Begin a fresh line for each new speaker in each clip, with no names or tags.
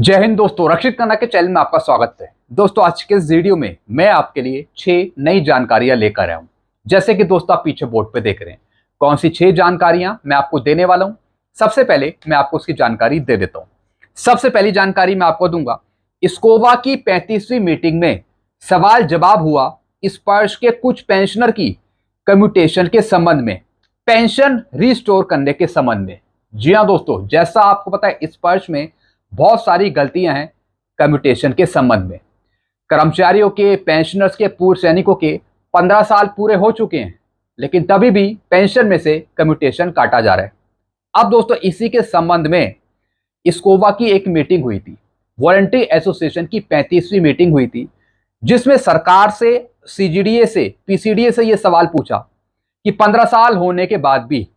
जय हिंद दोस्तों, रक्षित खन्ना के चैनल में आपका स्वागत है। दोस्तों आज के इस वीडियो में मैं आपके लिए 6 नई जानकारियां लेकर आया हूं। जैसे कि दोस्तों आप पीछे बोर्ड पे देख रहे हैं, कौन सी 6 जानकारियां मैं आपको देने वाला हूं। सबसे पहले मैं आपको उसकी जानकारी दे देता हूं। सबसे पहली जानकारी मैं आपको दूंगा, स्कोवा की 35वीं मीटिंग में सवाल जवाब हुआ स्पर्श के कुछ पेंशनर की कम्यूटेशन के संबंध में, पेंशन रिस्टोर करने के संबंध में। जी हाँ दोस्तों, जैसा आपको पता है स्पर्श में बहुत सारी गलतियां हैं कम्यूटेशन के संबंध में। कर्मचारियों के, पेंशनर्स के, पूर्व सैनिकों के 15 साल पूरे हो चुके हैं, लेकिन तभी भी पेंशन में से कम्यूटेशन काटा जा रहा है। अब दोस्तों इसी के संबंध में स्कोवा की एक मीटिंग हुई थी, वॉलंटरी एसोसिएशन की 35वीं मीटिंग हुई थी, जिसमें सरकार से, सीजीडीए से, पीसीडीए से यह सवाल पूछा कि 15 साल होने के बाद भी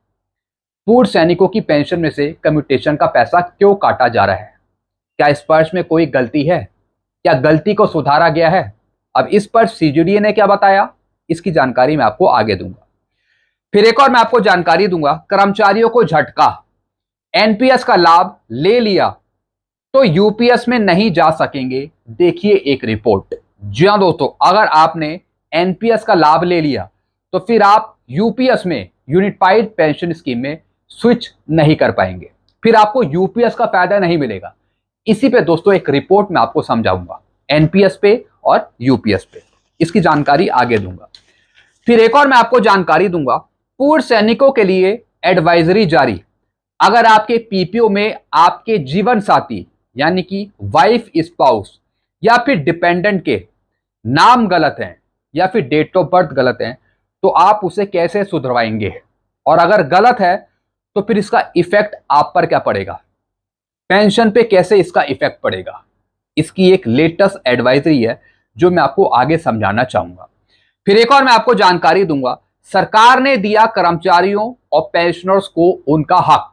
पूर्व सैनिकों की पेंशन में से कम्यूटेशन का पैसा क्यों काटा जा रहा है। क्या स्पर्श में कोई गलती है? क्या गलती को सुधारा गया है? अब इस पर सीजीडीए ने क्या बताया, इसकी जानकारी मैं आपको आगे दूंगा। फिर एक और मैं आपको जानकारी दूंगा, कर्मचारियों को झटका, एनपीएस का लाभ ले लिया तो यूपीएस में नहीं जा सकेंगे। देखिए एक रिपोर्ट। जी हां दोस्तों, अगर आपने एनपीएस का लाभ ले लिया तो फिर आप यूपीएस में, यूनिफाइड पेंशन स्कीम में स्विच नहीं कर पाएंगे, फिर आपको यूपीएस का फायदा नहीं मिलेगा। इसी पे दोस्तों एक रिपोर्ट में आपको समझाऊंगा, एनपीएस पे और यूपीएस पे, इसकी जानकारी आगे दूंगा। फिर एक और मैं आपको जानकारी दूंगा, पूर्व सैनिकों के लिए एडवाइजरी जारी। अगर आपके पीपीओ में आपके जीवन साथी यानी कि वाइफ, स्पाउस या फिर डिपेंडेंट के नाम गलत हैं या फिर डेट ऑफ बर्थ गलत है, तो आप उसे कैसे सुधरवाएंगे, और अगर गलत है तो फिर इसका इफेक्ट आप पर क्या पड़ेगा, पेंशन पे कैसे इसका इफेक्ट पड़ेगा। इसकी एक लेटेस्ट एडवाइजरी है जो मैं आपको आगे समझाना चाहूंगा। फिर एक और मैं आपको जानकारी दूंगा, सरकार ने दिया कर्मचारियों और पेंशनर्स को उनका हक,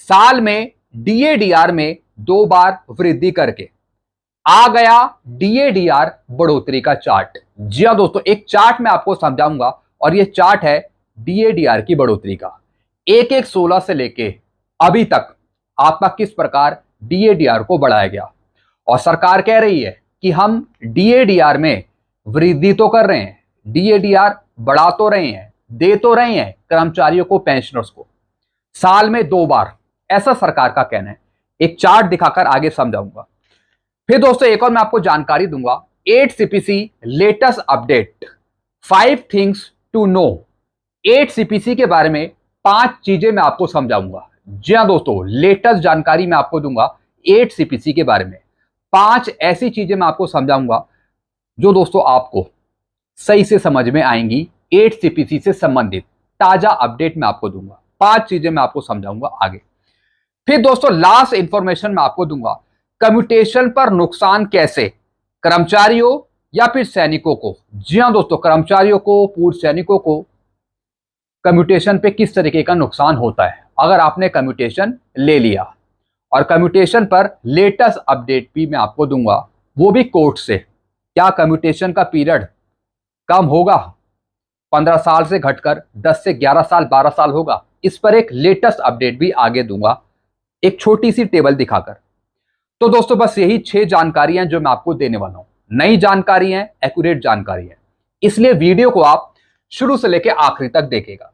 साल में डीएडीआर में 2 बार वृद्धि करके आ गया डीएडीआर बढ़ोतरी का चार्ट। जी हां दोस्तों, एक चार्ट मैं आपको समझाऊंगा और यह चार्ट है डीएडीआर की बढ़ोतरी का, 1/1/16 से लेके अभी तक आपका किस प्रकार डीएडीआर को बढ़ाया गया। और सरकार कह रही है कि हम डीएडीआर में वृद्धि तो कर रहे हैं, डीएडीआर बढ़ा तो रहे हैं, दे तो रहे हैं कर्मचारियों को, पेंशनर्स को, साल में 2 बार, ऐसा सरकार का कहना है। एक चार्ट दिखाकर आगे समझाऊंगा। फिर दोस्तों एक और मैं आपको जानकारी दूंगा, 8 CPC latest update, 5 things to know. 8 CPC के बारे में 5 चीजें मैं आपको समझाऊंगा। जी हां दोस्तों, लेटेस्ट जानकारी मैं आपको दूंगा 8 सीपीसी के बारे में। 5 ऐसी चीजें मैं आपको समझाऊंगा जो दोस्तों आपको सही से समझ में आएंगी। 8 सीपीसी से संबंधित ताजा अपडेट मैं आपको दूंगा, 5 चीजें मैं आपको समझाऊंगा आगे। फिर दोस्तों लास्ट इंफॉर्मेशन मैं आपको दूंगा, कम्यूटेशन पर नुकसान कैसे, कर्मचारियों या फिर सैनिकों को। जी हां दोस्तों, कर्मचारियों को, पूर्व सैनिकों को कम्यूटेशन पे किस तरीके का नुकसान होता है अगर आपने कम्यूटेशन ले लिया। और कम्यूटेशन पर लेटेस्ट अपडेट भी मैं आपको दूंगा, वो भी कोर्ट से। क्या कम्यूटेशन का पीरियड कम होगा, 15 साल से घटकर 10 से 11 साल, 12 साल होगा, इस पर एक लेटेस्ट अपडेट भी आगे दूंगा, एक छोटी सी टेबल दिखाकर। तो दोस्तों बस यही 6 जानकारियां जो मैं आपको देने वाला हूं, नई जानकारी है, एक्यूरेट जानकारी है, इसलिए वीडियो को आप शुरू से लेकर आखिरी तक देखेगा।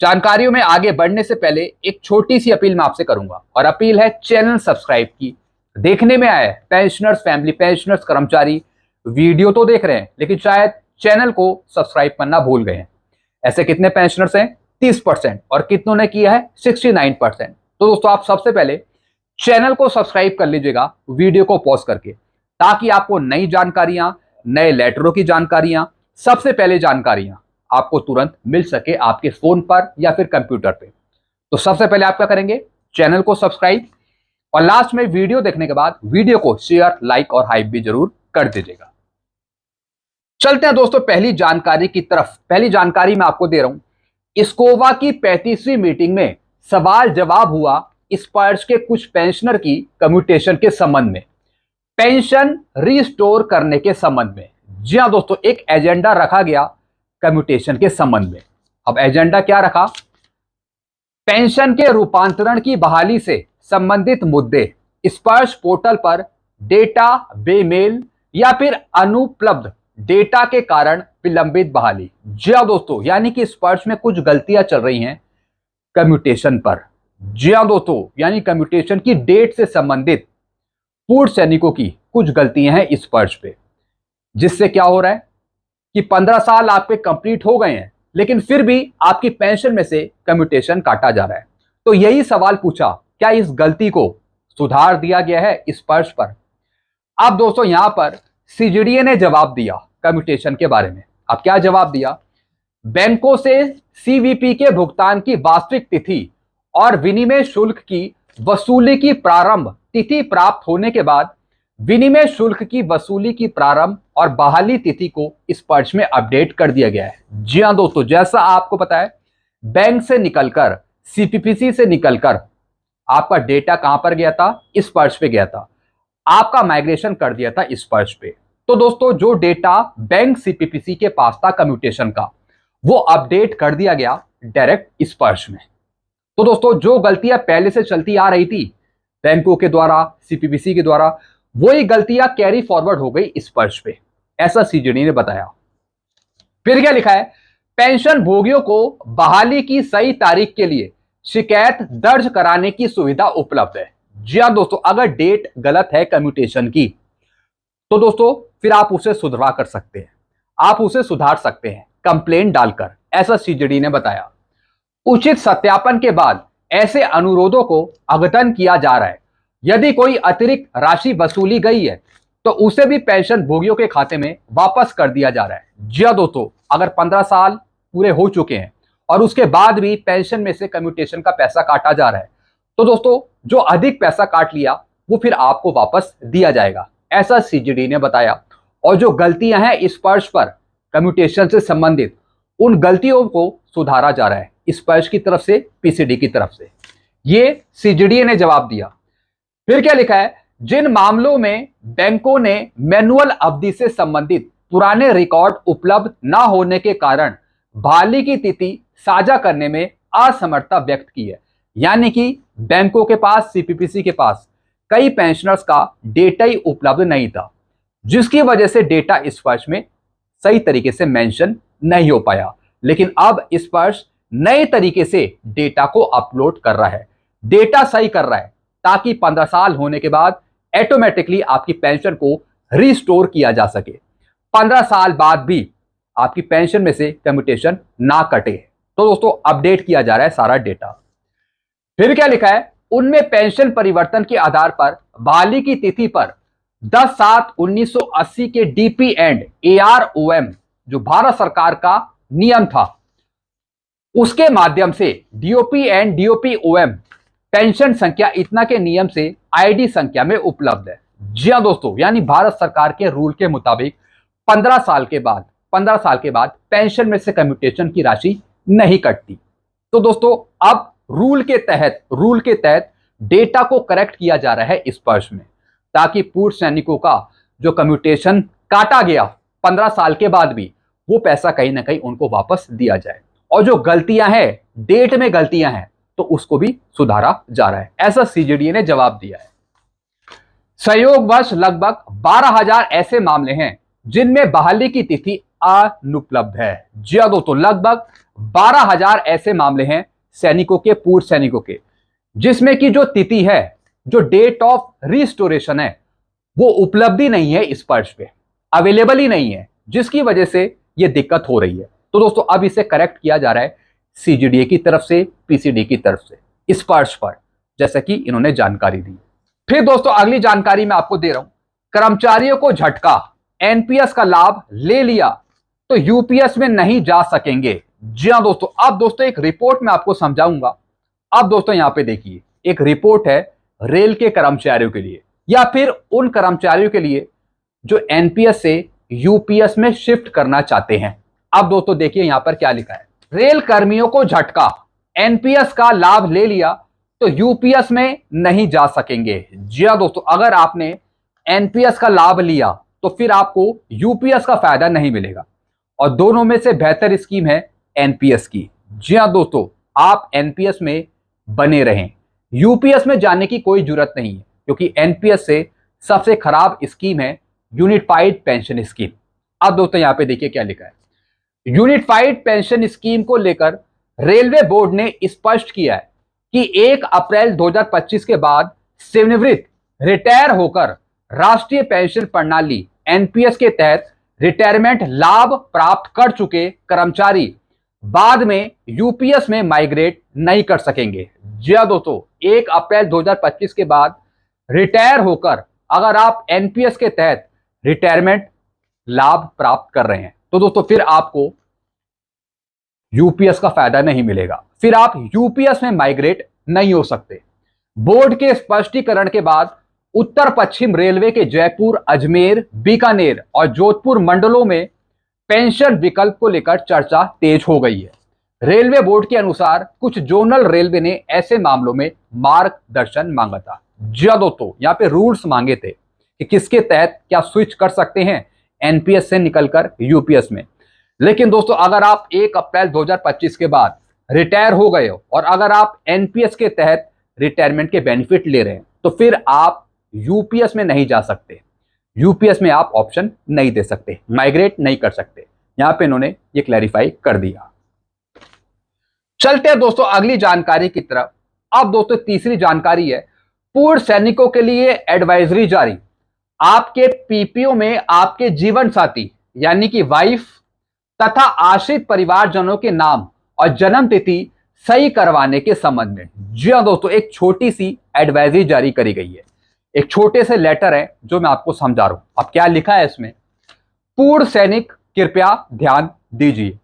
जानकारियों में आगे बढ़ने से पहले एक छोटी सी अपील मैं आपसे करूंगा, और अपील है चैनल सब्सक्राइब की। देखने में आया है पेंशनर्स, फैमिली पेंशनर्स, कर्मचारी वीडियो तो देख रहे हैं लेकिन शायद चैनल को सब्सक्राइब करना भूल गए हैं। ऐसे कितने पेंशनर्स हैं? 30%, और कितनों ने किया है? 69%। तो दोस्तों आप सबसे पहले चैनल को सब्सक्राइब कर लीजिएगा वीडियो को पॉज करके, ताकि आपको नई जानकारियां, नए लेटरों की जानकारियां, सबसे पहले जानकारियां आपको तुरंत मिल सके आपके फोन पर या फिर कंप्यूटर पे। तो सबसे पहले आप क्या करेंगे, चैनल को सब्सक्राइब, और लास्ट में वीडियो देखने के बाद वीडियो को शेयर, लाइक और हाइप भी जरूर कर दीजिएगा। चलते हैं दोस्तों पहली जानकारी की तरफ। पहली जानकारी मैं आपको दे रहा हूं, स्कोवा की 35वीं मीटिंग में सवाल जवाब हुआ स्पर्श के कुछ पेंशनर की कम्यूटेशन के संबंध में, पेंशन रिस्टोर करने के संबंध में। जी हां दोस्तों, एक एजेंडा रखा गया कम्यूटेशन के संबंध में। अब एजेंडा क्या रखा, पेंशन के रूपांतरण की बहाली से संबंधित मुद्दे स्पर्श पोर्टल पर डेटा बेमेल या फिर अनुपलब्ध डेटा के कारण विलंबित बहाली। जी हां दोस्तों, यानी कि स्पर्श में कुछ गलतियां चल रही हैं कम्यूटेशन पर। जी हां दोस्तों, यानी कम्यूटेशन की डेट से संबंधित पूर्व सैनिकों की कुछ गलतियां हैं स्पर्श पे, जिससे क्या हो रहा है कि 15 साल आपके कंप्लीट हो गए हैं लेकिन फिर भी आपकी पेंशन में से कम्यूटेशन काटा जा रहा है। तो यही सवाल पूछा, क्या इस गलती को सुधार दिया गया है स्पर्श पर? अब दोस्तों यहां पर सीजीडीए ने जवाब दिया कम्यूटेशन के बारे में। अब क्या जवाब दिया? बैंकों से सीवीपी के भुगतान की वास्तविक तिथि और विनिमय शुल्क की वसूली की प्रारंभ तिथि प्राप्त होने के बाद विनिमय शुल्क की वसूली की प्रारंभ और बहाली तिथि को स्पर्श में अपडेट कर दिया गया है। जी हां दोस्तों, जैसा आपको पता है बैंक से निकलकर सीपीपीसी से निकलकर आपका डेटा कहां पर गया था? स्पर्श पे गया था। आपका माइग्रेशन कर दिया था स्पर्श पे। तो दोस्तों जो डेटा बैंक सीपीपीसी के पास था कम्यूटेशन का, वो अपडेट कर दिया गया डायरेक्ट स्पर्श में। तो दोस्तों जो गलतियां पहले से चलती आ रही थी बैंकों के द्वारा, सीपीपीसी के द्वारा, वही गलतियां कैरी फॉरवर्ड हो गई स्पर्श पे, ऐसा सीजीडी ने बताया। फिर क्या लिखा है? पेंशन भोगियों को बहाली की सही तारीख के लिए शिकायत दर्ज कराने की सुविधा उपलब्ध है। जी हां दोस्तों, अगर डेट गलत है कम्यूटेशन की तो दोस्तों फिर आप उसे सुधार कर सकते हैं, आप उसे सुधार सकते हैं कंप्लेंट डालकर, ऐसा सीजीडी ने बताया। उचित सत्यापन के बाद ऐसे अनुरोधों को अद्यतन किया जा रहा है। यदि कोई अतिरिक्त राशि वसूली गई है तो उसे भी पेंशन भोगियों के खाते में वापस कर दिया जा रहा है। जी हां दोस्तों, अगर 15 साल पूरे हो चुके हैं और उसके बाद भी पेंशन में से कम्यूटेशन का पैसा काटा जा रहा है तो दोस्तों जो अधिक पैसा काट लिया वो फिर आपको वापस दिया जाएगा, ऐसा सीजीडी ने बताया। और जो गलतियां हैं स्पर्श पर कम्यूटेशन से संबंधित, उन गलतियों को सुधारा जा रहा है स्पर्श की तरफ से, पीसीडी की तरफ से। ये सीजीडी ने जवाब दिया। फिर क्या लिखा है? जिन मामलों में बैंकों ने मैनुअल अवधि से संबंधित पुराने रिकॉर्ड उपलब्ध न होने के कारण बहाली की तिथि साझा करने में असमर्थता व्यक्त की है, यानी कि बैंकों के पास, सीपीपीसी के पास कई पेंशनर्स का डेटा ही उपलब्ध नहीं था, जिसकी वजह से डेटा स्पर्श में सही तरीके से मेंशन नहीं हो पाया। लेकिन अब स्पर्श नए तरीके से डेटा को अपलोड कर रहा है, डेटा सही कर रहा है, ताकि 15 साल होने के बाद ऑटोमेटिकली आपकी पेंशन को रिस्टोर किया जा सके, 15 साल बाद भी आपकी पेंशन में से कम्यूटेशन ना कटे। तो दोस्तों अपडेट किया जा रहा है सारा डेटा। फिर क्या लिखा है? उनमें पेंशन परिवर्तन के आधार पर बहाली की तिथि पर 10/7/1980 के डीपी एंड एआरओएम जो भारत सरकार का नियम था, उसके माध्यम से डीओपी एंड डीओपीओएम पेंशन संख्या इतना के नियम से आईडी संख्या में उपलब्ध है। जी हां दोस्तों, यानी भारत सरकार के रूल के मुताबिक 15 साल के बाद पेंशन में से कम्यूटेशन की राशि नहीं कटती। तो दोस्तों अब रूल के तहत डेटा को करेक्ट किया जा रहा है स्पर्श में, ताकि पूर्व सैनिकों का जो कम्यूटेशन काटा गया 15 साल के बाद भी, वो पैसा कहीं ना कहीं उनको वापस दिया जाए। और जो गलतियां हैं, डेट में गलतियां हैं, तो उसको भी सुधारा जा रहा है, ऐसा सीजीडी ने जवाब दिया है। संयोगवश लगभग 12,000 ऐसे मामले हैं जिनमें बहाली की तिथि अनुपलब्ध है। जी हां दोस्तों, लगभग 12,000 ऐसे मामले हैं सैनिकों के, पूर्व सैनिकों के, जिसमें की जो तिथि है, जो डेट ऑफ रिस्टोरेशन है, वो उपलब्धि नहीं है स्पर्श पे, अवेलेबल ही नहीं है, जिसकी वजह से ये दिक्कत हो रही है। तो दोस्तों अब इसे करेक्ट किया जा रहा है सीजीडीए की तरफ से, पीसीडी की तरफ से स्पर्श पर, जैसा कि इन्होंने जानकारी दी। फिर दोस्तों अगली जानकारी मैं आपको दे रहा हूं, कर्मचारियों को झटका, एनपीएस का लाभ ले लिया तो यूपीएस में नहीं जा सकेंगे। जी हां दोस्तों, अब दोस्तों एक रिपोर्ट मैं आपको समझाऊंगा। अब दोस्तों यहां पे देखिए, एक रिपोर्ट है रेल के कर्मचारियों के लिए, या फिर उन कर्मचारियों के लिए जो एनपीएस से यूपीएस में शिफ्ट करना चाहते हैं। अब दोस्तों देखिए यहां पर क्या लिखा है, रेल कर्मियों को झटका, एनपीएस का लाभ ले लिया तो यूपीएस में नहीं जा सकेंगे। जी हां दोस्तों, अगर आपने एनपीएस का लाभ लिया तो फिर आपको यूपीएस का फायदा नहीं मिलेगा, और दोनों में से बेहतर स्कीम है एनपीएस की। जी हां दोस्तों, आप एनपीएस में बने रहें, यूपीएस में जाने की कोई जरूरत नहीं है, क्योंकि एनपीएस से सबसे खराब स्कीम है यूनिफाइड पेंशन स्कीम। अब दोस्तों यहां पे देखिए क्या लिखा है। यूनिफाइड पेंशन स्कीम को लेकर रेलवे बोर्ड ने स्पष्ट किया है कि 1 अप्रैल 2025 के बाद सेवानिवृत्त रिटायर होकर राष्ट्रीय पेंशन प्रणाली एनपीएस के तहत रिटायरमेंट लाभ प्राप्त कर चुके कर्मचारी बाद में यूपीएस में माइग्रेट नहीं कर सकेंगे। जी हां दोस्तों, 1 अप्रैल 2025 के बाद रिटायर होकर अगर आप एनपीएस के तहत रिटायरमेंट लाभ प्राप्त कर रहे हैं तो दोस्तों फिर आपको यूपीएस का फायदा नहीं मिलेगा, फिर आप यूपीएस में माइग्रेट नहीं हो सकते। बोर्ड के स्पष्टीकरण के बाद उत्तर पश्चिम रेलवे के जयपुर, अजमेर, बीकानेर और जोधपुर मंडलों में पेंशन विकल्प को लेकर चर्चा तेज हो गई है। रेलवे बोर्ड के अनुसार कुछ जोनल रेलवे ने ऐसे मामलों में मार्गदर्शन मांगा था। जी हां दोस्तों, यहां पे रूल्स मांगे थे कि किसके तहत क्या स्विच कर सकते हैं एनपीएस से निकलकर यूपीएस में। लेकिन दोस्तों अगर आप 1 अप्रैल 2025 के बाद रिटायर हो गए हो और अगर आप एनपीएस के तहत रिटायरमेंट के बेनिफिट ले रहे हैं तो फिर आप यूपीएस में नहीं जा सकते, यूपीएस में आप ऑप्शन नहीं दे सकते, माइग्रेट नहीं कर सकते। यहां पे इन्होंने ये क्लैरिफाई कर दिया। चलते हैं दोस्तों अगली जानकारी की तरफ। अब दोस्तों तीसरी जानकारी है पूर्व सैनिकों के लिए एडवाइजरी जारी। आपके पीपीओ में आपके जीवन साथी यानी कि वाइफ तथा आश्रित परिवारजनों के नाम और जन्म तिथि सही करवाने के संबंध में जी हां दोस्तों एक छोटी सी एडवाइजरी जारी करी गई है। एक छोटे से लेटर है जो मैं आपको समझा रहा हूं। अब क्या लिखा है इसमें, पूर्व सैनिक कृपया ध्यान दीजिए।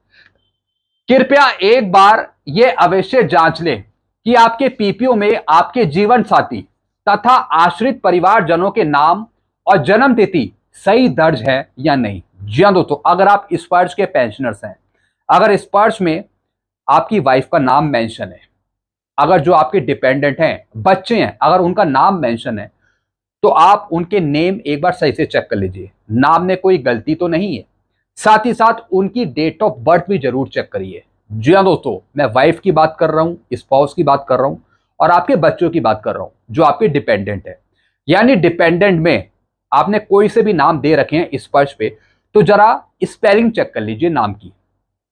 कृपया एक बार यह अवश्य जांच लें कि आपके पीपीओ में आपके जीवन साथी तथा आश्रित परिवारजनों के नाम और जन्म तिथि सही दर्ज है या नहीं। जी हां दोस्तों, अगर आप स्पर्श के पेंशनर्स हैं, अगर स्पर्श में आपकी वाइफ का नाम मेंशन है, अगर जो आपके डिपेंडेंट हैं, बच्चे हैं, अगर उनका नाम मेंशन है तो आप उनके नेम एक बार सही से चेक कर लीजिए, नाम में कोई गलती तो नहीं है। साथ ही साथ उनकी डेट ऑफ बर्थ भी जरूर चेक करिए। जी हां दोस्तों, मैं वाइफ की बात कर रहा हूं, स्पाउस की बात कर रहा हूं और आपके बच्चों की बात कर रहा हूं जो आपके डिपेंडेंट है। यानी डिपेंडेंट में आपने कोई से भी नाम दे रखे हैं स्पर्श पे तो जरा स्पेलिंग चेक कर लीजिए, नाम की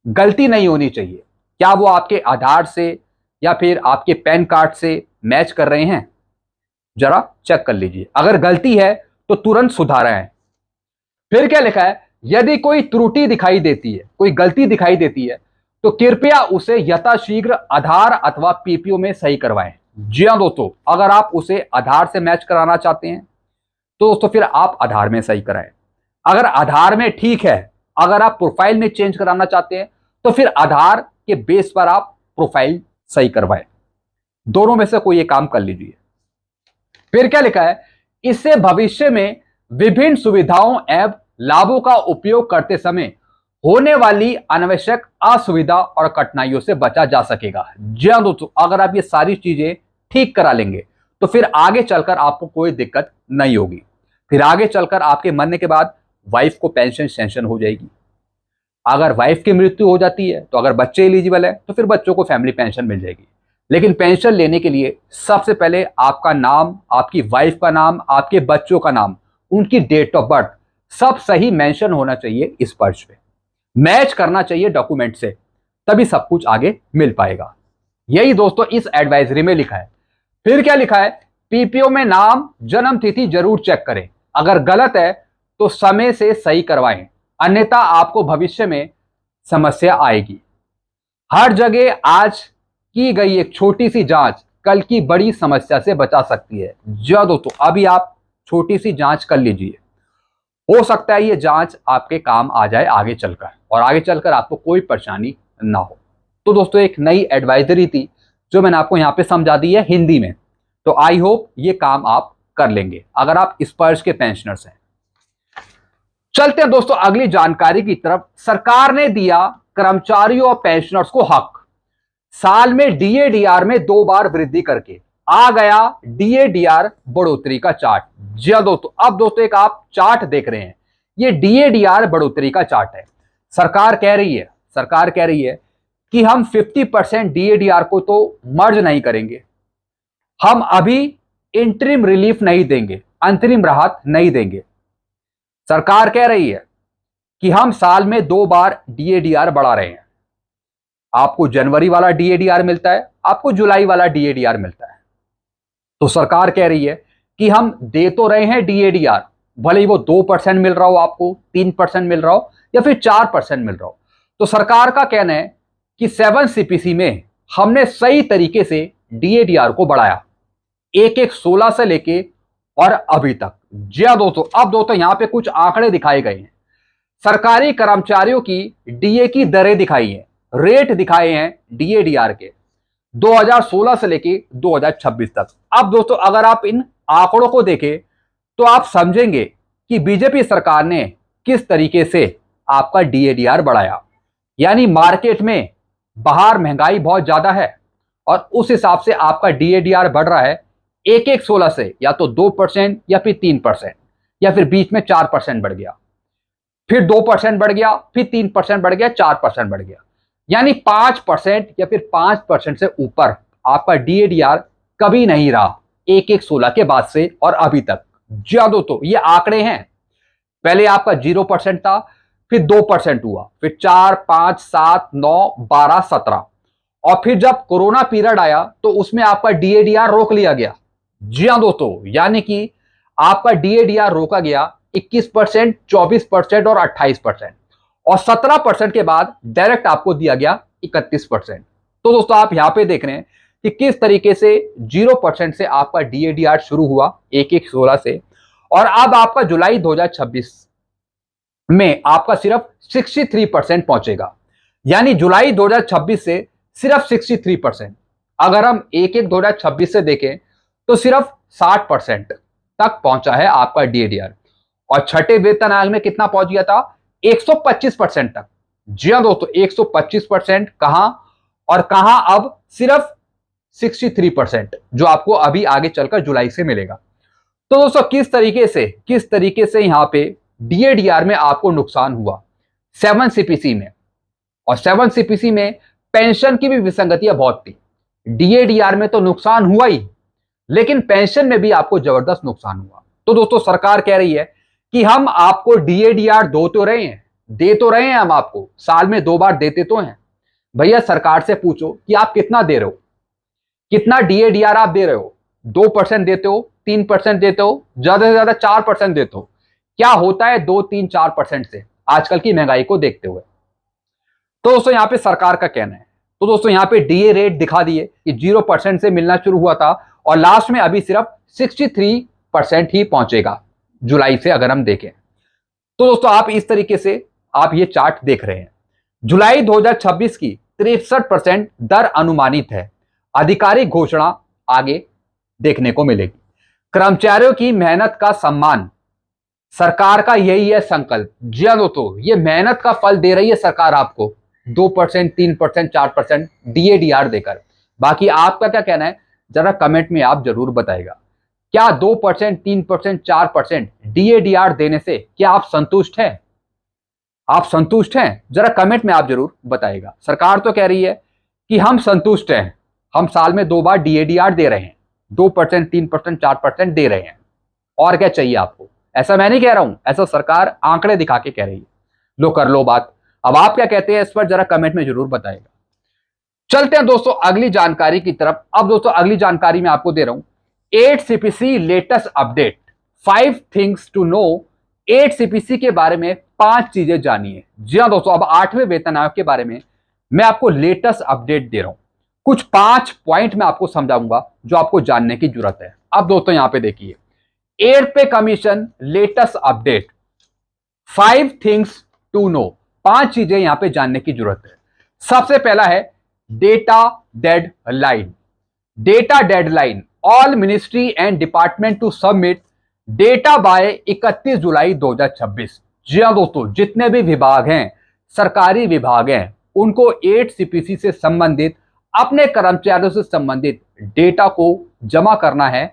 गलती नहीं होनी चाहिए। क्या वो आपके आधार से या फिर आपके पैन कार्ड से मैच कर रहे हैं, जरा चेक कर लीजिए। अगर गलती है तो तुरंत सुधारें। फिर क्या लिखा है, यदि कोई त्रुटि दिखाई देती है, कोई गलती दिखाई देती है तो कृपया उसे यथाशीघ्र आधार अथवा पीपीओ में सही करवाएं। जी हां दोस्तों, अगर आप उसे आधार से मैच कराना चाहते हैं तो दोस्तों फिर आप आधार में सही कराएं। अगर आधार में ठीक है, अगर आप प्रोफाइल में चेंज कराना चाहते हैं तो फिर आधार के बेस पर आप प्रोफाइल सही करवाएं। दोनों में से कोई एक काम कर लीजिए। फिर क्या लिखा है, इससे भविष्य में विभिन्न सुविधाओं एवं लाभों का उपयोग करते समय होने वाली अनावश्यक असुविधा और कठिनाइयों से बचा जा सकेगा। जी हां दोस्तों, अगर आप ये सारी चीजें ठीक करा लेंगे तो फिर आगे चलकर आपको कोई दिक्कत नहीं होगी। फिर आगे चलकर आपके मरने के बाद वाइफ को पेंशन सेंशन हो जाएगी। अगर वाइफ की मृत्यु हो जाती है तो अगर बच्चे एलिजिबल है तो फिर बच्चों को फैमिली पेंशन मिल जाएगी। लेकिन पेंशन लेने के लिए सबसे पहले आपका नाम, आपकी वाइफ का नाम, आपके बच्चों का नाम, उनकी डेट ऑफ बर्थ सब सही मेंशन होना चाहिए, इस पर्च पे मैच करना चाहिए डॉक्यूमेंट से, तभी सब कुछ आगे मिल पाएगा। यही दोस्तों इस एडवाइजरी में लिखा है। फिर क्या लिखा है, पीपीओ में नाम जन्म तिथि जरूर चेक करें, अगर गलत है तो समय से सही करवाएं, अन्यथा आपको भविष्य में समस्या आएगी। हर जगह आज की गई एक छोटी सी जांच कल की बड़ी समस्या से बचा सकती है। जी दोस्तों, अभी आप छोटी सी जांच कर लीजिए, हो सकता है ये जांच आपके काम आ जाए आगे चलकर और आगे चलकर आपको कोई परेशानी ना हो। तो दोस्तों एक नई एडवाइजरी थी जो मैंने आपको यहाँ पे समझा दी है हिंदी में, तो आई होप ये काम आप कर लेंगे अगर आप स्पर्श के पेंशनर्स हैं। चलते हैं दोस्तों अगली जानकारी की तरफ। सरकार ने दिया कर्मचारियों और पेंशनर्स को हक, साल में डीएडीआर में 2 बार वृद्धि करके आ गया डीएडीआर बढ़ोतरी का चार्ट। जी दोस्तों, अब दोस्तों एक आप चार्ट देख रहे हैं, ये डीएडीआर बढ़ोतरी का चार्ट है। सरकार कह रही है कि हम 50% डीएडीआर को तो मर्ज नहीं करेंगे, हम अभी इंटरिम रिलीफ नहीं देंगे, अंतरिम राहत नहीं देंगे। सरकार कह रही है कि हम साल में 2 बार डीएडीआर बढ़ा रहे हैं। आपको जनवरी वाला डीएडीआर मिलता है, आपको जुलाई वाला डीएडीआर मिलता है। तो सरकार कह रही है कि हम दे तो रहे हैं डीएडीआर, भले ही वो 2% मिल रहा हो, आपको 3% मिल रहा हो या फिर 4% मिल रहा हो। तो सरकार का कहना है कि 7 सीपीसी में हमने सही तरीके से डीएडीआर को बढ़ाया, एक 16 से लेके और अभी तक। जी हाँ दोस्तों, अब दोस्तों यहां पे कुछ आंकड़े दिखाए गए हैं। सरकारी कर्मचारियों की डीए की दरें दिखाई हैं, रेट दिखाए हैं डीएडीआर के 2016 से लेके 2026 तक। अब दोस्तों अगर आप इन आंकड़ों को देखें तो आप समझेंगे कि बीजेपी सरकार ने किस तरीके से आपका डीएडीआर बढ़ाया। यानी मार्केट में बाहर महंगाई बहुत ज्यादा है और उस हिसाब से आपका डीएडीआर बढ़ रहा है एक 16 से या तो 2% या फिर 3% या फिर बीच में 4% बढ़ गया, फिर 2% बढ़ गया, फिर 3% बढ़ गया, 4% बढ़ गया। यानी 5% या फिर 5% से ऊपर आपका डीएडीआर कभी नहीं रहा एक 16 के बाद से और अभी तक। ज्यादा तो ये आंकड़े हैं, पहले आपका 0% था, फिर 2% हुआ, फिर 4, 5, 7, 9, 12, 17 और फिर जब कोरोना पीरियड आया तो उसमें आपका डीएडीआर रोक लिया गया। जी हाँ दोस्तों, यानी कि आपका डीएडीआर रोका गया 21%, 24% और 28% और 17% के बाद डायरेक्ट आपको दिया गया 31%। तो दोस्तों आप यहां पे देख रहे हैं कि किस तरीके से 0% से आपका डीएडीआर शुरू हुआ एक 16 से और अब आपका जुलाई 2026 में आपका सिर्फ 63% पहुंचेगा। यानी जुलाई 2026 से सिर्फ 63%। अगर हम एक 2026 से देखें तो सिर्फ 60% तक पहुंचा है आपका डीएडीआर और छठे वेतन आयोग में कितना पहुंच गया था 125% तक। जी हां दोस्तों, 125% कहां और कहां अब सिर्फ 63% जो आपको अभी आगे चलकर जुलाई से मिलेगा। तो दोस्तों किस तरीके से यहां पे डीएडीआर में आपको नुकसान हुआ 7 सीपीसी में। और 7 सीपीसी में पेंशन की भी विसंगतियां बहुत थी। डीएडीआर में तो नुकसान हुआ ही, लेकिन पेंशन में भी आपको जबरदस्त नुकसान हुआ। तो दोस्तों सरकार कह रही है कि हम आपको डीएडीआर दे तो रहे हैं, हम आपको साल में 2 बार देते तो हैं। भैया सरकार से पूछो कि आप कितना दे रहे हो, कितना डीएडीआर आप दे रहे हो, 2% देते हो, 3% देते हो, ज्यादा से ज्यादा 4% देते हो। क्या होता है 2, 3, 4% से आजकल की महंगाई को देखते हुए। तो दोस्तों यहां पे सरकार का कहना है। तो दोस्तों यहां पे डीए रेट दिखा दिए कि 0% से मिलना शुरू हुआ था और लास्ट में अभी सिर्फ 63% ही पहुंचेगा जुलाई से अगर हम देखें। तो दोस्तों आप इस तरीके से आप ये चार्ट देख रहे हैं। जुलाई 2026 की 63% दर अनुमानित है। आधिकारिक घोषणा आगे देखने को मिलेगी। कर्मचारियों की मेहनत का सम्मान, सरकार का यही है संकल्प। जी हां दोस्तों, ये मेहनत का फल दे रही है सरकार आपको 2%, 3%, 4% डीएडीआर देकर। बाकी आपका क्या कहना है जरा कमेंट में आप जरूर बताइएगा। क्या 2%, 3%, 4% डीएडीआर देने से क्या आप संतुष्ट हैं? आप संतुष्ट हैं? जरा कमेंट में आप जरूर बताइएगा। सरकार तो कह रही है कि हम संतुष्ट हैं, हम साल में 2 बार डीएडीआर दे रहे हैं, 2%, 3%, 4% दे रहे हैं। और क्या चाहिए आपको? ऐसा मैं नहीं कह रहा हूं, ऐसा सरकार आंकड़े दिखा के कह रही है। लो कर लो बात। अब आप क्या कहते हैं इस पर जरा कमेंट में जरूर बताइएगा। चलते हैं दोस्तों अगली जानकारी की तरफ। अब दोस्तों अगली जानकारी मैं आपको दे रहा हूं 8 CPC latest update, 5 things to know. 8 CPC के बारे में 5 चीजें जानिए। जी हां दोस्तों, अब 8वें वेतन आयोग के बारे में मैं आपको लेटेस्ट अपडेट दे रहा हूं। कुछ 5 पॉइंट मैं आपको समझाऊंगा जो आपको जानने की जरूरत है। अब दोस्तों यहां पे देखिए 8 pay commission latest update, 5 things to know. 5 चीजें यहां पे जानने की जरूरत है। सबसे पहला है data deadline. Data deadline, all ministry and department to submit data by 31 July 2026। जी हां दोस्तों, जितने भी विभाग हैं, सरकारी विभाग हैं, उनको 8 सीपीसी से संबंधित, अपने कर्मचारियों से संबंधित डेटा को जमा करना है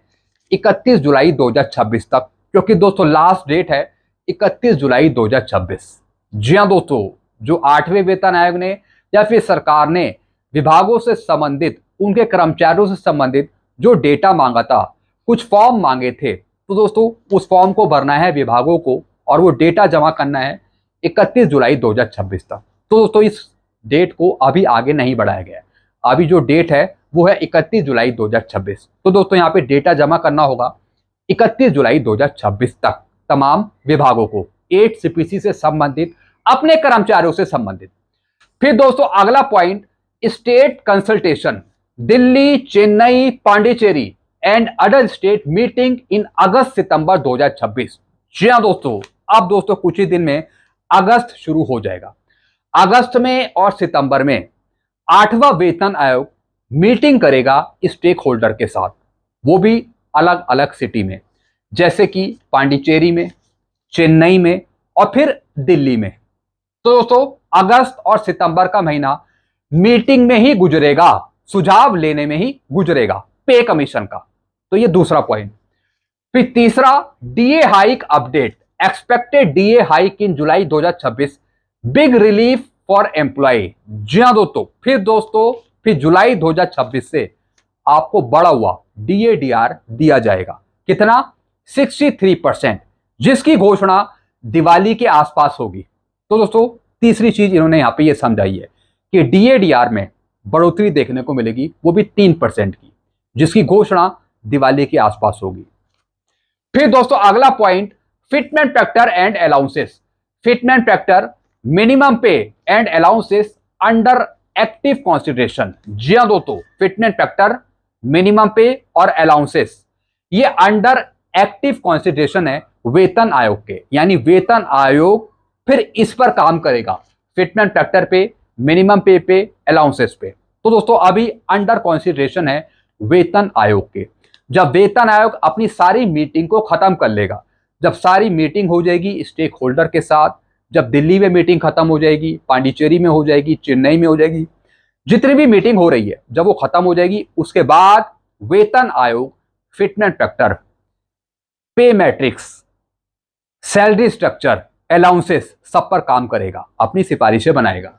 31 जुलाई 2026 तक, क्योंकि दोस्तों लास्ट डेट है 31 जुलाई 2026। जी हां दोस्तों, जो 8वें वेतन आयोग ने या फिर सरकार ने विभागों से संबंधित, उनके कर्मचारियों से संबंधित जो डेटा मांगा था, कुछ फॉर्म मांगे थे, तो दोस्तों उस फॉर्म को भरना है विभागों को और वो डेटा जमा करना है 31 जुलाई 2026 तक। तो दोस्तों इस डेट को अभी आगे नहीं बढ़ाया गया है। अभी जो डेट है वो है 31 जुलाई 2026। तो दोस्तों यहाँ पे डेटा जमा करना होगा 31 जुलाई 2026 तक तमाम विभागों को, 8 सीपीसी से संबंधित, अपने कर्मचारियों से संबंधित। फिर दोस्तों अगला point, state consultation, Delhi, Chennai, Pondicherry and other state meeting in अगस्त सितंबर 2026। जी हाँ दोस्तों, अब दोस्तों कुछ ही दिन में अगस्त शुरू हो जाएगा। अगस्त में और सितंबर में 8वां वेतन आयोग मीटिंग करेगा स्टेक होल्डर के साथ, वो भी अलग अलग सिटी में, जैसे कि पांडिचेरी में, चेन्नई में और फिर दिल्ली में। तो दोस्तों अगस्त और सितंबर का महीना मीटिंग में ही गुजरेगा, सुझाव लेने में ही गुजरेगा पे कमीशन का। तो ये दूसरा पॉइंट। फिर तीसरा, DA hike update, expected DA hike in जुलाई 2026, बिग रिलीफ फॉर एम्प्लॉय। जी हाँ दोस्तों, फिर जुलाई 2026 से आपको बढ़ा हुआ डीएडीआर दिया जाएगा। कितना? 63%, जिसकी घोषणा दिवाली के आसपास होगी। तो दोस्तों तीसरी चीज इन्होंने यहां पे ये समझाई है कि डीएडीआर में बढ़ोतरी देखने को मिलेगी, वो भी 3% की, जिसकी घोषणा दिवाली के आसपास होगी। फिर दोस्तों अगला point, fitment factor and allowances, fitment factor, minimum pay and allowances under active consideration. जी हाँ दोस्तों, फिटमेंट फैक्टर, मिनिमम पे और अलाउंसेस ये अंडर एक्टिव कंसिडरेशन है वेतन आयोग के, यानी वेतन आयोग फिर इस पर काम करेगा, फिटमेंट फैक्टर पे, मिनिमम पे, अलाउंसेस पे। तो दोस्तों अभी अंडर कंसिडरेशन है वेतन आयोग के। जब वेतन आयोग अपनी सारी मीटिंग को खत्म कर लेगा, जब सारी मीटिंग हो जाएगी स्टेक होल्डर के साथ, जब दिल्ली में मीटिंग खत्म हो जाएगी, पांडिचेरी में हो जाएगी, चेन्नई में हो जाएगी, जितनी भी मीटिंग हो रही है, जब वो खत्म हो जाएगी उसके बाद वेतन आयोग फिटमेंट फैक्टर, पे मैट्रिक्स, सैलरी स्ट्रक्चर, अलाउंसेस सब पर काम करेगा, अपनी सिफारिशें बनाएगा।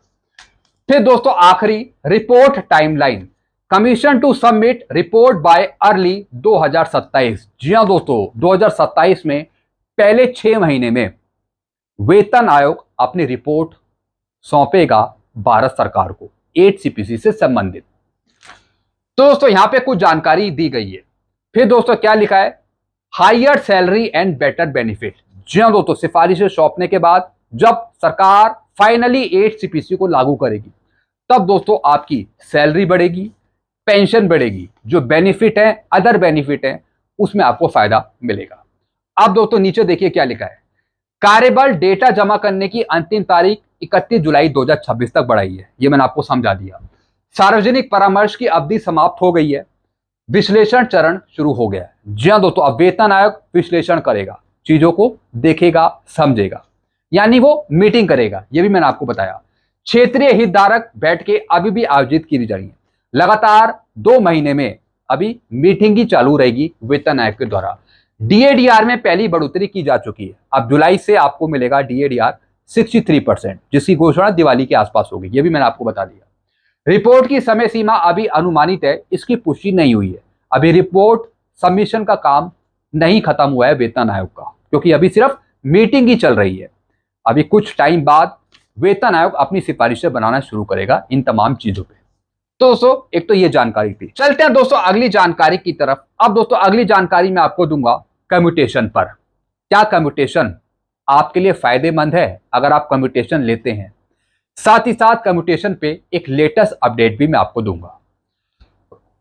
फिर दोस्तों आखिरी, report timeline, commission to submit report by early 2027। जी हाँ दोस्तों, 2027 में पहले 6 महीने में वेतन आयोग अपनी रिपोर्ट सौंपेगा भारत सरकार को, 8 सीपीसी से संबंधित। तो दोस्तों यहां पे कुछ जानकारी दी गई है। फिर दोस्तों क्या लिखा है, higher salary and better benefit. जी हाँ दोस्तों, सिफारिशें सौंपने के बाद जब सरकार फाइनली 8 सीपीसी को लागू करेगी, तब दोस्तों आपकी सैलरी बढ़ेगी, पेंशन बढ़ेगी, जो बेनिफिट है, अदर बेनिफिट है, उसमें आपको फायदा मिलेगा। अब दोस्तों नीचे देखिए क्या लिखा है, कार्यबल डेटा जमा करने की अंतिम तारीख 31 जुलाई 2026 तक बढ़ाई है। ये मैंने आपको समझा दिया। सार्वजनिक परामर्श की अवधि समाप्त हो गई है, विश्लेषण चरण शुरू हो गया है। जी हाँ दोस्तों, अब वेतन आयोग विश्लेषण करेगा, चीजों को देखेगा, समझेगा, यानी वो मीटिंग करेगा। ये भी मैंने आपको बताया। क्षेत्रीय हितधारक बैठकें अभी भी आयोजित की जा रही है, लगातार 2 महीने में अभी मीटिंग ही चालू रहेगी वेतन आयोग के द्वारा। डीएडीआर में पहली बढ़ोतरी की जा चुकी है, अब जुलाई से आपको मिलेगा डीएडीआर 63%, जिसकी घोषणा दिवाली के आसपास होगी। ये भी मैंने आपको बता दिया। रिपोर्ट की समय सीमा अभी अनुमानित है, इसकी पुष्टि नहीं हुई है। अभी रिपोर्ट सबमिशन का काम नहीं खत्म हुआ है वेतन आयोग का, क्योंकि अभी सिर्फ मीटिंग ही चल रही है। अभी कुछ टाइम बाद वेतन आयोग अपनी सिफारिशें बनाना शुरू करेगा इन तमाम चीजों पे। तो दोस्तों एक तो ये जानकारी थी। चलते हैं दोस्तों अगली जानकारी की तरफ। अब दोस्तों अगली जानकारी मैं आपको दूंगा कम्यूटेशन पर। क्या कम्यूटेशन आपके लिए फायदेमंद है अगर आप कम्यूटेशन लेते हैं? साथ ही साथ कम्यूटेशन पे एक लेटेस्ट अपडेट भी मैं आपको दूंगा।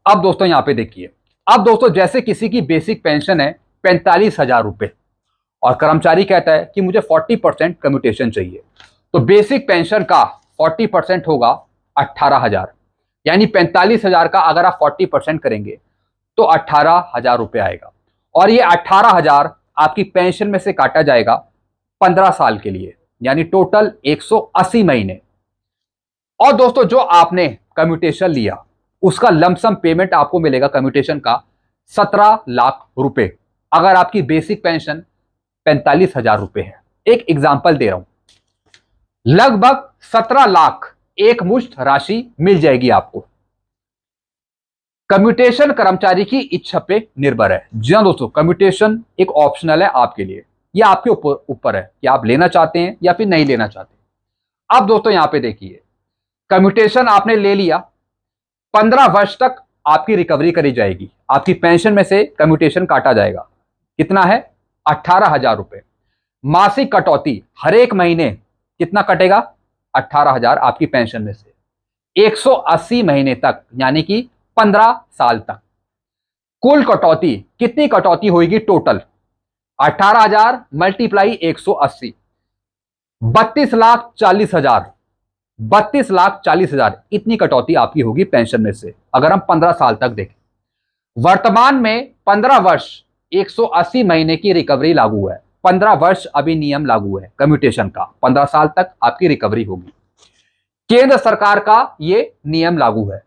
अब दोस्तों यहां पे देखिए, अब दोस्तों जैसे किसी की बेसिक पेंशन है 45,000 रुपए और कर्मचारी कहता है कि मुझे 40% कम्यूटेशन चाहिए, तो बेसिक पेंशन का 40% होगा 18,000, यानी 45,000 का अगर आप 40% करेंगे तो 18,000 रुपये आएगा। और ये 18,000 आपकी पेंशन में से काटा जाएगा 15 साल के लिए, यानी टोटल 180 महीने। और दोस्तों जो आपने कम्यूटेशन लिया उसका लमसम पेमेंट आपको मिलेगा कम्यूटेशन का 17 लाख रुपए, अगर आपकी बेसिक पेंशन 45,000 रुपए है। एक एग्जांपल दे रहा हूं, लगभग 17 लाख एक मुश्त राशि मिल जाएगी आपको। कम्यूटेशन कर्मचारी की इच्छा पे निर्भर है। जी हाँ दोस्तों, कम्यूटेशन एक ऑप्शनल है आपके लिए, यह आपके ऊपर है कि आप लेना चाहते हैं या फिर नहीं लेना चाहते। अब दोस्तों यहां पे देखिए, कम्यूटेशन आपने ले लिया, 15 वर्ष तक आपकी रिकवरी करी जाएगी, आपकी पेंशन में से कम्यूटेशन काटा जाएगा। कितना है? 18,000 रुपए। मासिक कटौती हर एक महीने कितना कटेगा? 18,000 आपकी पेंशन में से 180 महीने तक, यानी कि 15 साल तक। कुल कटौती कितनी कटौती होगी टोटल? 18,000 मल्टीप्लाई 180, 32,40,000। 32,40,000 इतनी कटौती आपकी होगी पेंशन में से, अगर हम 15 साल तक देखें। वर्तमान में 15 वर्ष 180 महीने की रिकवरी लागू है। 15 वर्ष अभी नियम लागू है कम्यूटेशन का, 15 साल तक आपकी रिकवरी होगी। केंद्र सरकार का यह नियम लागू है।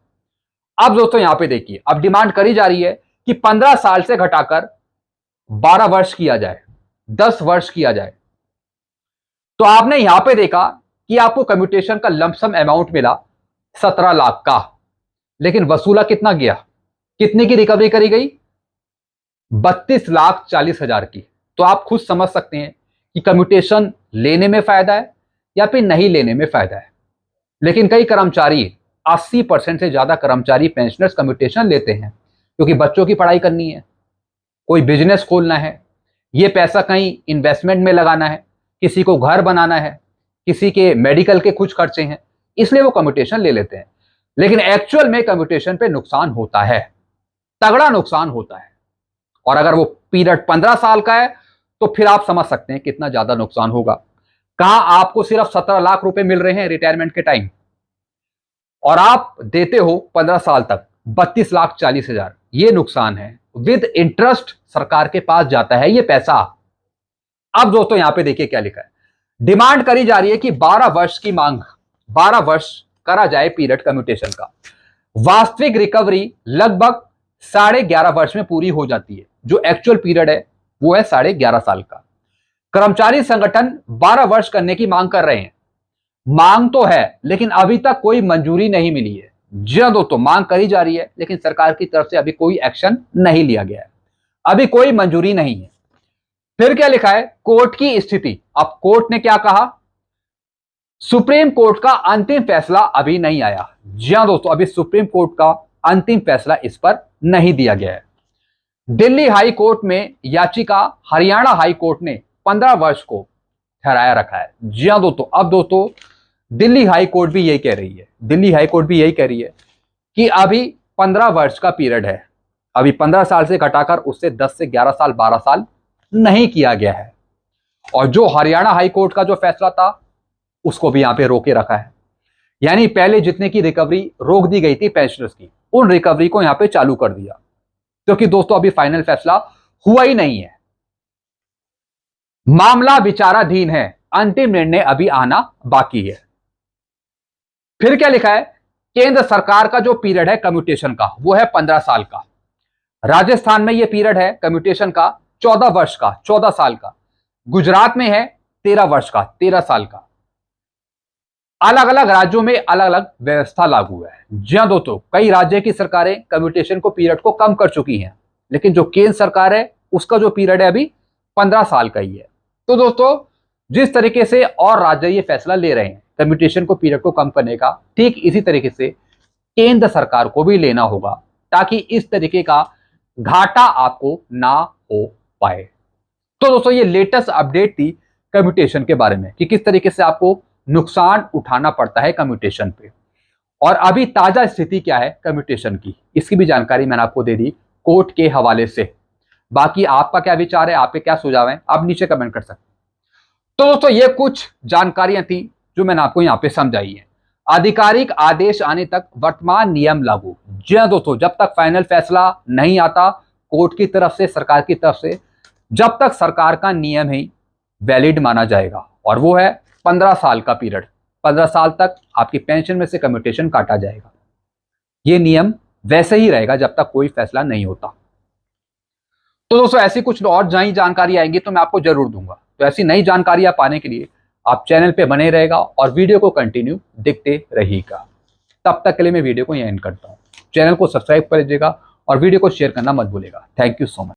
अब दोस्तों यहां पे देखिए, अब डिमांड करी जा रही है कि 15 साल से घटाकर 12 वर्ष किया जाए, 10 वर्ष किया जाए। तो आपने यहां पे देखा कि आपको कम्यूटेशन का लमसम अमाउंट मिला 17 लाख का, लेकिन वसूला कितना गया? कितने की रिकवरी करी गई? 32,40,000 की। तो आप खुद समझ सकते हैं कि कम्यूटेशन लेने में फायदा है या फिर नहीं लेने में फायदा है। लेकिन कई कर्मचारी, 80% से ज्यादा कर्मचारी पेंशनर्स कम्यूटेशन लेते हैं, क्योंकि बच्चों की पढ़ाई करनी है, कोई बिजनेस खोलना है, ये पैसा कहीं इन्वेस्टमेंट में लगाना है, किसी को घर बनाना है, किसी के मेडिकल के कुछ खर्चे हैं, इसलिए वो कम्यूटेशन ले लेते हैं। लेकिन एक्चुअल में कम्यूटेशन पे नुकसान होता है, तगड़ा नुकसान होता है। और अगर वो पीरियड 15 साल का है तो फिर आप समझ सकते हैं कितना ज्यादा नुकसान होगा। कहां आपको सिर्फ 17 लाख रुपए मिल रहे हैं रिटायरमेंट के टाइम, और आप देते हो 15 साल तक 32,40,000। ये नुकसान है, विद इंटरेस्ट सरकार के पास जाता है ये पैसा। अब दोस्तों यहां पे देखिए क्या लिखा है, डिमांड करी जा रही है कि 12 वर्ष की मांग, 12 वर्ष करा जाए पीरियड कम्यूटेशन का। वास्तविक रिकवरी लगभग 11.5 वर्ष में पूरी हो जाती है। जो एक्चुअल पीरियड है वो है 11.5 साल का। कर्मचारी संगठन 12 वर्ष करने की मांग कर रहे हैं। मांग तो है लेकिन अभी तक कोई मंजूरी नहीं मिली है। जी हां दोस्तों, मांग करी जा रही है लेकिन सरकार की तरफ से अभी कोई एक्शन नहीं लिया गया है, अभी कोई मंजूरी नहीं है। फिर क्या लिखा है, कोर्ट की स्थिति। अब कोर्ट ने क्या कहा, सुप्रीम कोर्ट का अंतिम फैसला अभी नहीं आया। जी हां दोस्तों, अभी सुप्रीम कोर्ट का अंतिम फैसला इस पर नहीं दिया गया है। दिल्ली हाई कोर्ट में याचिका हरियाणा हाई कोर्ट ने 15 वर्ष को ठहराया रखा है। जी हां दोस्तों, अब दोस्तों दिल्ली हाई कोर्ट भी यही कह रही है, दिल्ली हाई कोर्ट भी यही कह रही है कि अभी 15 वर्ष का पीरियड है, अभी 15 साल से घटाकर उससे 10 से 11 साल 12 साल नहीं किया गया है। और जो हरियाणा हाई कोर्ट का जो फैसला था उसको भी यहां पे रोके रखा है, यानी पहले जितने की रिकवरी रोक दी गई थी पेंशनर्स की, उन रिकवरी को यहां पे चालू कर दिया, क्योंकि दोस्तों अभी फाइनल फैसला हुआ ही नहीं है, मामला विचाराधीन है, अंतिम निर्णय अभी आना बाकी है। फिर क्या लिखा है, केंद्र सरकार का जो पीरियड है कम्यूटेशन का वो है 15 साल का। राजस्थान में ये पीरियड है कम्यूटेशन का 14 वर्ष का, 14 साल का। गुजरात में है 13 वर्ष का, 13 साल का। अलग अलग राज्यों में अलग अलग व्यवस्था लागू है। जी हां दोस्तों, कई राज्य की सरकारें कम्यूटेशन को पीरियड को कम कर चुकी हैं, लेकिन जो केंद्र सरकार है उसका जो पीरियड है अभी 15 साल का ही है। तो दोस्तों जिस तरीके से और राज्य ये फैसला ले रहे हैं कम्यूटेशन को पीरियड को कम करने का, ठीक इसी तरीके से केंद्र सरकार को भी लेना होगा, ताकि इस तरीके का घाटा आपको ना हो पाए। तो दोस्तों ये लेटेस्ट अपडेट थी कम्यूटेशन के बारे में कि किस तरीके से आपको नुकसान उठाना पड़ता है कम्यूटेशन पे, और अभी ताजा स्थिति क्या है कम्यूटेशन की, इसकी भी जानकारी मैंने आपको दे दी कोर्ट के हवाले से। बाकी आपका क्या विचार है, आपके क्या सुझाव हैं, आप नीचे कमेंट कर सकते हैं। तो दोस्तों ये कुछ जानकारियां थी जो मैंने आपको यहां पे समझाई है। आधिकारिक आदेश आने तक वर्तमान नियम लागू। जी हां दोस्तों, जब तक फाइनल फैसला नहीं आता कोर्ट की तरफ से, सरकार की तरफ से, जब तक सरकार का नियम ही वैलिड माना जाएगा, और वो है 15 साल का पीरियड। 15 साल तक आपकी पेंशन में से कम्यूटेशन काटा जाएगा। ये नियम वैसे ही रहेगा जब तक कोई फैसला नहीं होता। तो दोस्तों ऐसी कुछ और नई जानकारी आएंगी तो मैं आपको जरूर दूंगा। तो ऐसी नई जानकारियां पाने के लिए आप चैनल पे बने रहेगा और वीडियो को कंटिन्यू देखते रहिएगा। तब तक के लिए मैं वीडियो को यहीं एंड करता हूं। चैनल को सब्सक्राइब कर लीजिएगा और वीडियो को शेयर करना मत भूलिएगा। Thank you so much.